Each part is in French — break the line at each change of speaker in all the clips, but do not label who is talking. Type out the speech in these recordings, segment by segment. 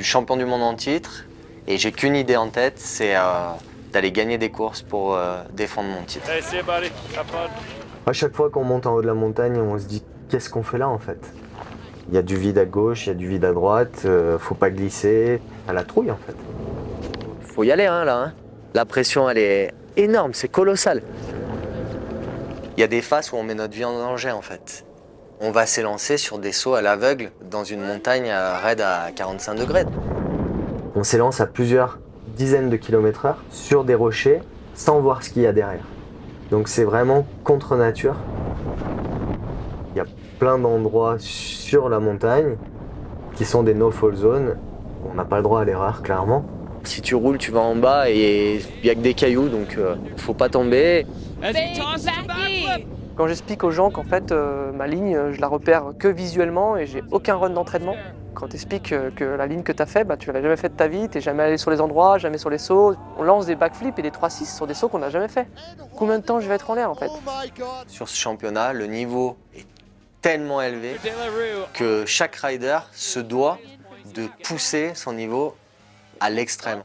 suis champion du monde en titre et j'ai qu'une idée en tête, c'est d'aller gagner des courses pour défendre mon titre.
Hey, see you, buddy. Have fun.
À chaque fois qu'on monte en haut de la montagne, on se dit qu'est-ce qu'on fait là en fait? Il y a du vide à gauche, il y a du vide à droite, faut pas glisser, à la trouille en fait.
Faut y aller là. Hein. La pression elle est énorme, c'est colossal. Il y a des phases où on met notre vie en danger en fait. On va s'élancer sur des sauts à l'aveugle dans une montagne raide à 45 degrés.
On s'élance à plusieurs dizaines de kilomètres/heure sur des rochers sans voir ce qu'il y a derrière. Donc c'est vraiment contre nature. Il y a plein d'endroits sur la montagne qui sont des no-fall zones. On n'a pas le droit à l'erreur clairement.
Si tu roules, tu vas en bas et il n'y a que des cailloux, donc faut pas tomber.
Quand j'explique aux gens qu'en fait ma ligne je la repère que visuellement et j'ai aucun run d'entraînement, quand tu expliques que la ligne que tu as fait, tu l'avais jamais fait de ta vie, tu n'es jamais allé sur les endroits, jamais sur les sauts, on lance des backflips et des 3-6 sur des sauts qu'on n'a jamais fait. Combien de temps je vais être en l'air en fait?
Sur ce championnat, le niveau est tellement élevé que chaque rider se doit de pousser son niveau à l'extrême.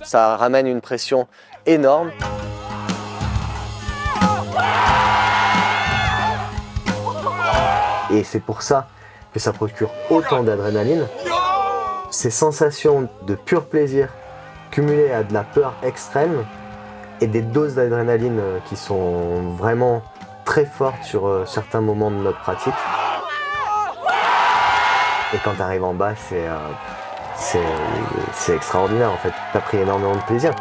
Ça ramène une pression énorme.
Et c'est pour ça que ça procure autant d'adrénaline. Ces sensations de pur plaisir cumulées à de la peur extrême et des doses d'adrénaline qui sont vraiment très fortes sur certains moments de notre pratique. Et quand tu arrives en bas, c'est extraordinaire en fait. Tu as pris énormément de plaisir.